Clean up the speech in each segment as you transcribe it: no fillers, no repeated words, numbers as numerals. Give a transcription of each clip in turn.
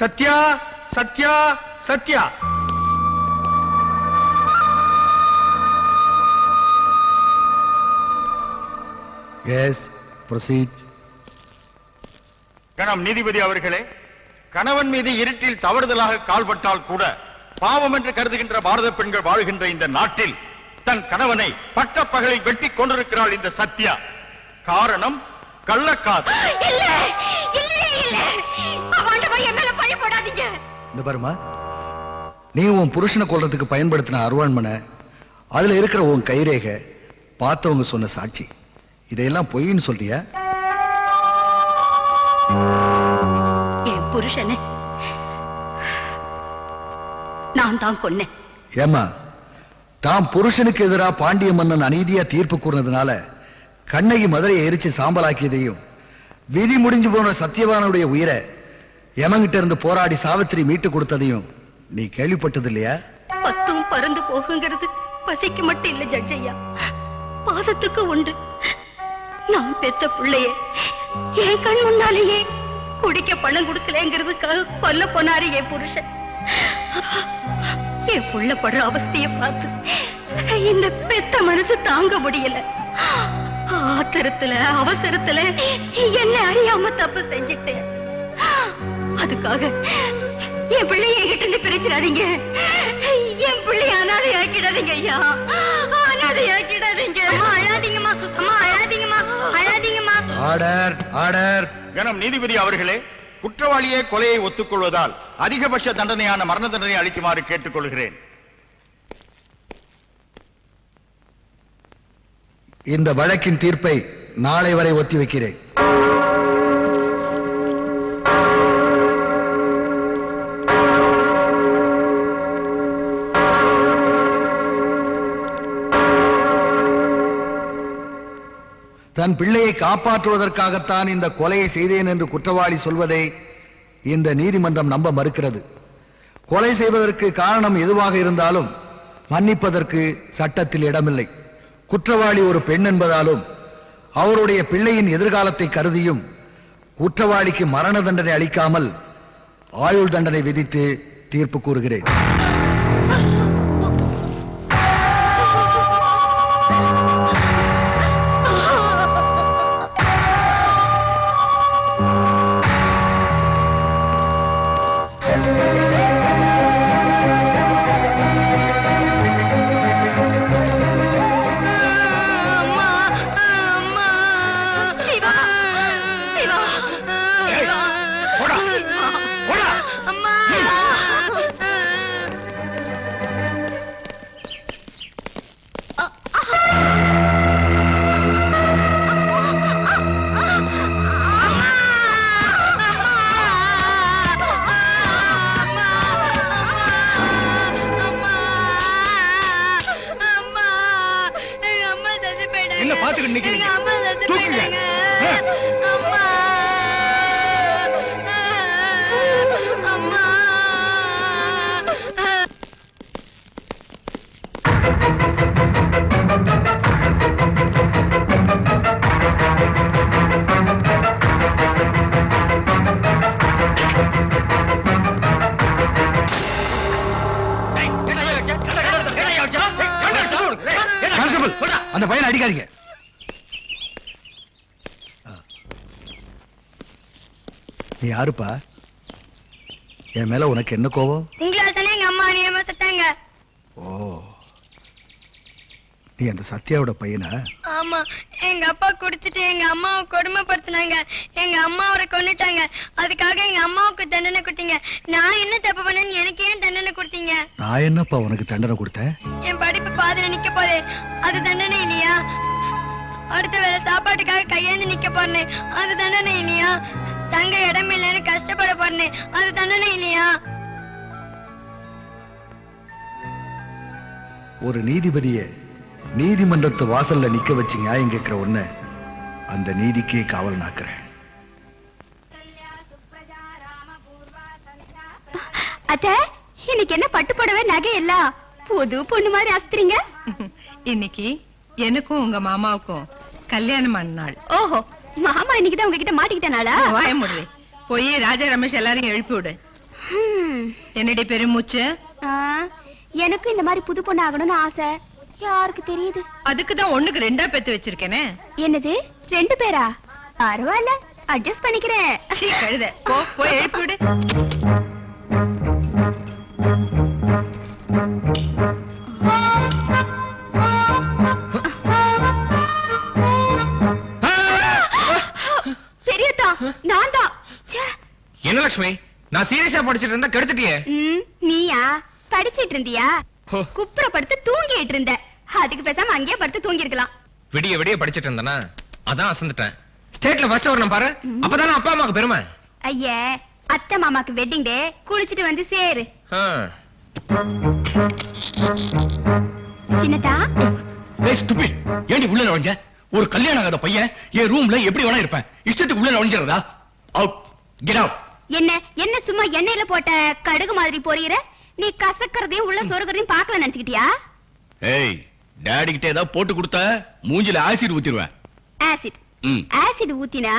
Sathya, Sathya, Sathya. Yes, proceed. கணம் நீதிபதி அவர்களே, கணவன் மீது இருட்டில் தவறுதலாக கால்பட்டால் கூட பாவம் என்று கருதுகின்ற பாரத பெண்கள் வாழ்கின்ற இந்த நாட்டில் தன் கணவனை பட்டப்பகலில் வெட்டி கொண்டிருக்கிறாள் இந்த சத்யா. காரணம் கள்ளக்காதல். இந்த பாருமா, நீ உன் புருஷனை கொல்றதுக்கு பயன்படுத்தின அருவாண்மனை, அதுல இருக்கிற உன் கைரேக பார்த்தவங்க சொன்ன சாட்சி, இதையெல்லாம் பொய்ன்னு சொல்றியா? என் புருஷனை நான் தான் கொன்னேன். ஏமா, தாம் புருஷனுக்கு எதிராக பாண்டிய மன்னன் அநீதியா தீர்ப்பு கூறினதுனால கண்ணகி மதுரையை எரிச்சு சாம்பலாக்கியதையும், விதி முடிஞ்சு போன சத்தியவானுடைய உயிரை யமங்கிட்ட இருந்து போராடி சாவித்திரி மீட்டு கொடுத்ததையும் நீ கேள்விப்பட்டது இல்லையா? பத்தும் பறந்து போகுங்கிறது பசிக்கு மட்டும் இல்ல ஜட்ஜையா, பாசத்துக்கு உண்டு. நான் பெத்த பிள்ளையே என் கண் முன்னாலேயே குடிக்க பணம் கொடுக்கலங்கிறதுக்காக கொல்ல போனாரு என் புருஷன். என் புள்ள படுற அவஸ்தைய பார்த்து இந்த பெத்த மனசு தாங்க முடியல. ஆத்திரத்துல அவசரத்துல என்ன அறியாம தப்பு செஞ்சிட்டேன். அதுக்காக என் பிள்ளைய என்கிட்ட இருந்து பிரிச்சிடாதீங்க. என் பிள்ளைய அனாதையாக்கிடாதீங்க ஐயா, அனாதையாக்கிடாதீங்க. அம்மா அழாதீங்கம்மா, அம்மா அழாதீங்கம்மா, அழாதீங்கம்மா. Order, order. கணம் நீதிபதி அவர்களே, குற்றவாளியே கொலையை ஒத்துக்கொள்வதால் அதிகபட்ச தண்டனையான மரண தண்டனை அளிக்குமாறு கேட்டுக்கொள்கிறேன். இந்த வழக்கின் தீர்ப்பை நாளை வரை ஒத்தி வைக்கிறேன். தன் பிள்ளையை காப்பாற்றுவதற்காகத்தான் இந்த கொலையை செய்தேன் என்று குற்றவாளி சொல்வதை இந்த நீதிமன்றம் நம்ப மறுக்கிறது. கொலை செய்வதற்கு காரணம் எதுவாக இருந்தாலும் மன்னிப்பதற்கு சட்டத்தில் இடமில்லை. குற்றவாளி ஒரு பெண் என்பதாலும் அவருடைய பிள்ளையின் எதிர்காலத்தை கருதியும் குற்றவாளிக்கு மரண தண்டனை அளிக்காமல் ஆயுள் தண்டனை விதித்து தீர்ப்பு கூறுகிறேன். அந்த பையனை அடிக்காதீங்க. நீ யாருப்பா? என் மேல உனக்கு என்ன கோபம்? உங்களால தானே எங்க அம்மா ஏமாத்திட்டாங்க. ஓ, நீ அந்த சத்யாவோட பையனா? ஆமா, எங்க அப்பா குடிச்சிட்டு எங்க அம்மாவை கொடுமைப்படுத்தினாங்க. எங்க அம்மா அவரை கொன்னுட்டாங்க. அதுக்காக எங்க அம்மாவுக்கு தண்டனை கொடுத்தீங்க. நான் என்ன தப்பு பண்ணேன்னு எனக்கு ஏன் தண்டனை கொடுத்தீங்க? நான் என்னப்பா உனக்கு தண்டனை கொடுத்தேன்? என் படிப்பு பாதியில நிக்க போதே, அது தண்டனை இல்லையா? அடுத்த வேளை சாப்பாட்டுக்காக கையேந்து நிக்க போறேன், அது தண்டனை இல்லையா? தங்க இடம் இல்லைன்னு கஷ்டப்பட போறேன், அது தண்டனை இல்லையா? ஒரு நீதிபதிய நீதிமன்றத்து வாசல்ல நிக்க வச்சு நியாயம் கேட்கிற உன்னை அந்த நீதிக்கே காவல் நாக்குறேன். அத்தை, இன்னைக்கு என்ன பட்டு புடவை நகை எல்லாம் புது பொண்ணு மாதிரி அஸ்திரீங்க? இன்னைக்கு எனக்கும் உங்க மாமாவுக்கும் கல்யாணமான நாள். ஓஹோ, மாமா இன்னைக்குதான் உங்ககிட்ட மாட்டிக்கிட்ட நாளா? வாய முடிவே போய் ராஜா ரமேஷ் எல்லாரையும் எழுப்பி விடு. என்னடி பெருமூச்சு? எனக்கு இந்த மாதிரி புது பொண்ணு ஆகணும்னு ஆசை. யாருக்கு தெரியுது? அதுக்குதான் ஒண்ணுக்கு 2 பெத்து வச்சிருக்கேனே. என்னது 2 பேரா? பரவாயில்ல, அட்ஜஸ்ட் பண்ணிக்கிறேன். கழுத போ, போய் எழுப்பி விடு. பெரியதா, நான் தான். என்ன லட்சுமி, நான் சீரியஸா படிச்சிட்டு இருந்தா கெடுத்துட்டியே. நீயா படிச்சிட்டு இருந்தியா? குப்புற படுத்து தூங்கிட்டு இருந்த. அதுக்கு பேசாம அங்கேயே படுத்து தூங்கி இருக்கலாம். விடிய விடிய படிச்சிட்டு இருந்தனா, அதான் அசந்துட்டேன். ஸ்டேட்ல ஃபர்ஸ்ட் வரணும் பாரு, அப்பதானே அப்பா அம்மாக்கு பெருமை. ஐயே, அத்தை மாமாக்கு வெட்டிங் டே, குளிச்சிட்டு வந்து சேரு. சின்னதா, ஏய் ஸ்டூபிட், ஏண்டி உள்ள நுழைஞ்ச? ஒரு கல்யாணம் ஆகாத பையன் என் ரூம்ல எப்படி வேணா இருப்பேன். இஷ்டத்துக்கு உள்ள நுழைஞ்சறதா? Out, get out. என்ன சும்மா எண்ணெயில போட்ட கடுகு மாதிரி பொரியற? நீ கசக்கறதையும் உள்ள சொருகறதையும் பார்க்கல நினைச்சிட்டியா? ஏய், டாடி கிட்ட ஏதாவது போட்டு கொடுத்த மூஞ்சில ஆசிட் ஊத்திடுவேன். ஆசிட்? ஆசிட் ஊத்தினா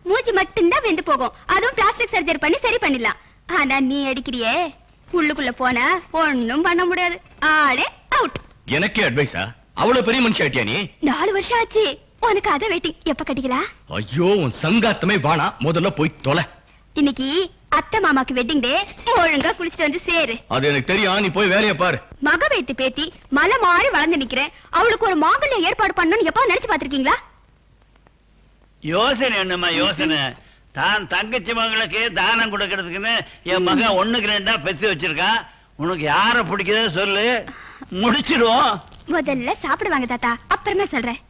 மூஞ்சி மட்டும்தான் வெந்து போகும். அதுவும் பிளாஸ்டிக் சர்ஜரி பண்ணி சரி பண்ணிடலாம். ஆனா நீ அடிக்கிறியே, உள்ளுக்குள்ள போனா ஒண்ணும் பண்ண முடியாது. ஆளே அவுட். எனக்கே அட்வைஸா? அவ்வளவு பெரிய மனுஷி ஆட்டியா நீ? 4 வருஷம் ஆச்சு. உனக்கு அத வெயிட்டிங். எப்ப கட்டிக்கலாம்? ஐயோ, உன் சங்காத்தமே வாணா, முதல்ல போய் தொலை. இன்னைக்கு அத்தை மாமாக்கு வெட்டிங் டே, ஒழுங்கா குளிச்சிட்டு வந்து சேரு. அது எனக்கு தெரியும், நீ போய் வேலைய பாரு. மக வைத்து பேத்தி மலை மாறி வளர்ந்து நிக்கிறேன். அவளுக்கு ஒரு மாங்கல்யம் ஏற்பாடு பண்ணணும்னு எப்ப நினைச்சு பாத்திருக்கீங்களா? யோசனை என்னம்மா யோசனை? தான் தங்கச்சி மகளுக்கு தானம் கொடுக்கறதுக்குன்னு என் மகன் 1க்கு 2 பெத்து வச்சிருக்கான். உனக்கு யார பிடிக்குதோ சொல்லு, முடிச்சிடுவோம். முதல்ல சாப்பிடுவாங்க தாத்தா, அப்புறமா சொல்றேன்.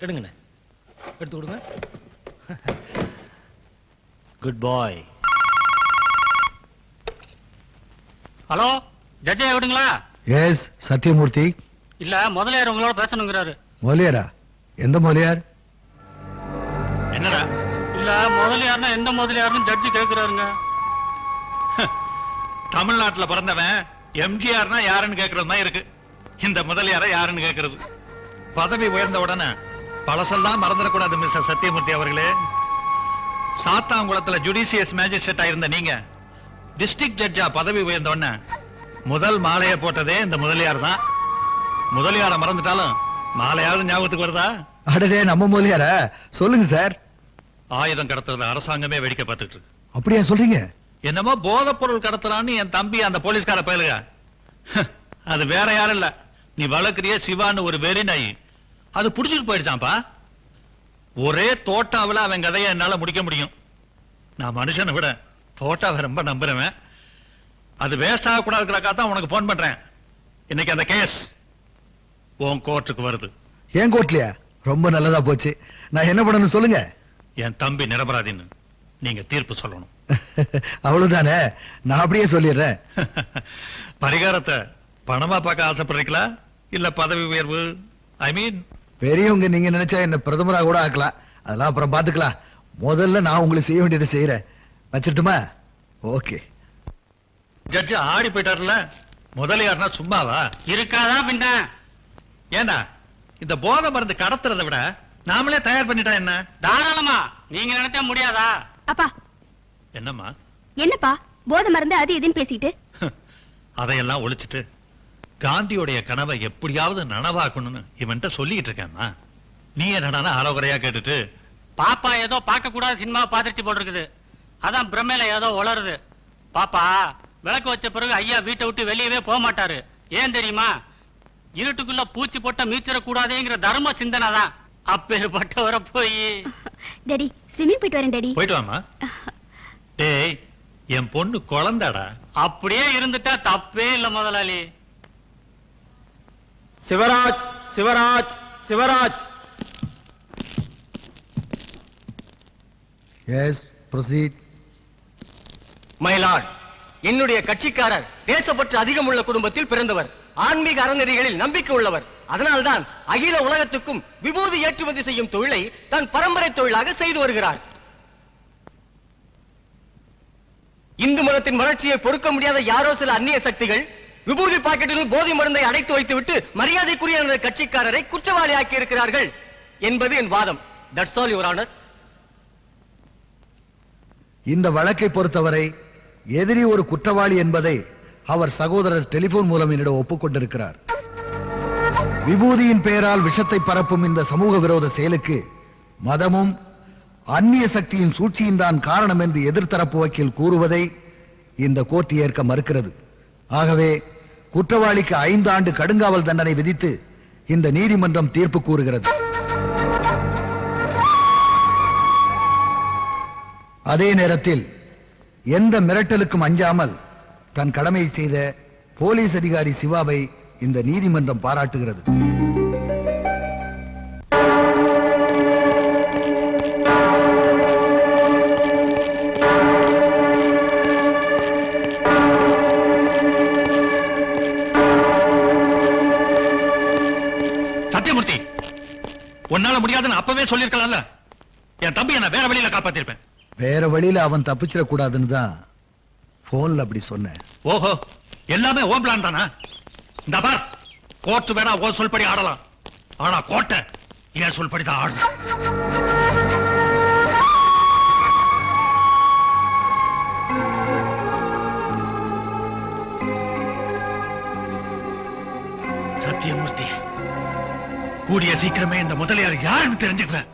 எடுங்கண்ணே, எடுத்து கொடுங்க. குட் பாய். ஹலோ, ஜட்ஜா விடுங்களா? எஸ், சத்யமூர்த்தி. இல்ல, முதலியார் உங்களோட பேசணுங்கிறாரு. முதலியாரா? எந்த முதலியார்? என்னடா? இல்ல, முதலியார்னா எந்த முதலியார்னு ஜட்ஜி கேக்குறாருங்க. தமிழ்நாட்டுல பிறந்தவன் எம்ஜிஆர்னா யாருன்னு கேக்குறது தான் இருக்கு. இந்த முதலியார யாருன்னு கேக்குறது. பதவி உயர்ந்த உடனே பழசெல்லாம் மறந்துடக்கூடாது மிஸ்டர் சத்யமூர்த்தி அவர்களே. சாத்தாங்குளத்துல ஜுடிஷியஸ் மேஜிஸ்ட்ரேட்டா இருந்த நீங்க டிஸ்ட்ரிக்ட் ஜட்ஜா பதவி உயர்ந்த உடனே முதல் மாலையை போட்டதே இந்த முதலியார் தான். முதலியார மறந்துட்டாலும் மாலையாவது ஞாபகத்துக்கு வருதா? அடடே, நம்ம முதலியார சொல்லுங்க சார். ஆயுதம் கடத்துறத அரசாங்கமே வேடிக்கை பார்த்துட்டு இருக்கு. அப்படியா சொல்றீங்க? என்னமோ போதைப் பொருள் கடத்துறான்னு என் தம்பி அந்த போலீஸ்கார பயலுக. அது வேற யாரும் இல்ல, நீ வளர்க்கிறிய சிவான்னு ஒரு வெறி நாய். அது புடிச்சிட்டு போயிடுச்சான்ப்பா. ஒரே தோட்டாவில அவன் கதையை என்னால முடிக்க முடியும். நான் மனுஷனை விட தோட்டாவை ரொம்ப நம்புறவன். அது வேஸ்ட் ஆகக்கூடாதுக்காக தான் உனக்கு போன் பண்றேன். இன்னைக்கு அந்த கேஸ் உன் கோர்ட்டுக்கு வருது. ஏன் கோர்ட்லயா? ரொம்ப நல்லதா போச்சு. நான் என்ன பண்ணணும் சொல்லுங்க. என் தம்பி நிரபராதின்னு நீங்க தீர்ப்பு சொல்லணும். அவ்வளவுதானே, நான் அப்படியே சொல்லிடுறேன். பரிகாரத்தை பணமா பார்க்க ஆசைப்படுறீங்களா இல்ல பதவி உயர்வு? ஐ மீன், பெரியவங்க நீங்க நினைச்சா என்ன பிரதமரா கூட ஆக்கலாம். அதெல்லாம் அப்புறம் பாத்துக்கலாம். முதல்ல நான் உங்களுக்கு செய்ய வேண்டியதை செய்யறேன். வச்சிட்டுமா? ஓகே. ஜட்ஜ் ஆடி போயிட்டாருல, முதலியார்னா சும்மாவா இருக்காதா பின்ன? ஏண்டா இந்த போதை மருந்து கடத்துறதை விட நாமளே தயார் பண்ணிட்டா என்ன? தாராளமா, நீங்க நினைச்சா முடியாதா? அப்பா, என்னம்மா? என்னப்பா போதை மருந்து அது இதுன்னு பேசிட்டு? அதையெல்லாம் ஒழிச்சிட்டு காந்தியோடைய கனவை எப்படியாவது நனவாக்கணும்னு இவன்ட்ட சொல்லிட்டு இருக்கேம்மா. நீ என்னடானா அறகுறையா கேட்டுட்டு பாப்பா ஏதோ பார்க்க கூடாத சினிமா பாத்துட்டு போட்டிருக்குது, அதான் பிரமையில ஏதோ உளருது. பாப்பா விளக்கு வச்ச பிறகு ஐயா வீட்டை விட்டு வெளியவே போக மாட்டாரு. ஏன் தெரியுமா? இருட்டுக்குள்ள பூச்சி போட்ட மீச்சிட கூடாதேங்கிற தர்ம சிந்தனை தான். அப்பேற்பட்டவரை போய் டாடி ஸ்விம்மிங் போயிட்டு வரேன் டாடி. போயிட்டு வாமா. டேய், என் பொண்ணு குழந்தாடா. அப்படியே இருந்துட்டா தப்பே இல்ல முதலாளி. சிவராஜ், சிவராஜ், சிவராஜ். Yes, proceed. மயிலாட், என்னுடைய கட்சிக்காரர் தேசப்பற்று அதிகமுள்ள குடும்பத்தில் பிறந்தவர். ஆன்மீக அறநெறிகளில் நம்பிக்கை உள்ளவர். அதனால்தான் அகில உலகத்துக்கும் விபூதி ஏற்றுமதி செய்யும் தொழிலை தன் பரம்பரை தொழிலாக செய்து வருகிறார். இந்து மதத்தின் வளர்ச்சியை பொறுக்க முடியாத யாரோ சில அந்நிய சக்திகள் விபூதி பாக்கெட்டில் போதை மருந்தை அடைத்து வைத்துவிட்டு மரியாதைக்குரிய எனது கட்சிக்காரரை குற்றவாளி ஆக்கி இருக்கிறார்கள் என்பது என் வாதம். That's all your honour. இந்த வழக்கை பொறுத்தவரை எதிரி ஒரு குற்றவாளி என்பதை அவர் சகோதரர் டெலிபோன் மூலம் என்னிடம் ஒப்புக்கொண்டிருக்கிறார். விபூதியின் பெயரால் விஷத்தை பரப்பும் இந்த சமூக விரோத செயலுக்கு மதமும் அந்நிய சக்தியின் சூழ்ச்சியும் தான் காரணம் என்று எதிர்த்தரப்பு வக்கீல் கூறுவதை இந்த கோர்ட் ஏற்க மறுக்கிறது. ஆகவே குற்றவாளிக்கு 5 ஆண்டு கடுங்காவல் தண்டனை விதித்து இந்த நீதிமன்றம் தீர்ப்பு கூறுகிறது. அதே நேரத்தில் எந்த மிரட்டலுக்கும் அஞ்சாமல் தன் கடமையை செய்த போலீஸ் அதிகாரி சிவாவை இந்த நீதிமன்றம் பாராட்டுகிறது. சத்தியமூர்த்தி, உன்னால முடியாதுன்னு அப்பவே சொல்லிருக்கலாம்ல. என் தம்பி என்ன வேற வழியில காப்பாத்திருப்பேன். வேற வழியில அவன் தப்பிச்சிடக்கூடாதுன்னு தான் போன்ல அப்படி சொன்னேன். ஓஹோ, எல்லாமே ஓ பிளான் தானா? இந்த பார், கோர்ட் வேணா ஓ சொல்படி ஆடலாம், ஆனா கோட்டை ஏன் சொல்படி தான் ஆடணும். சத்தியமூர்த்தி, கூடிய சீக்கிரமே இந்த முதலியார் யாருன்னு தெரிஞ்சுக்குவேன்.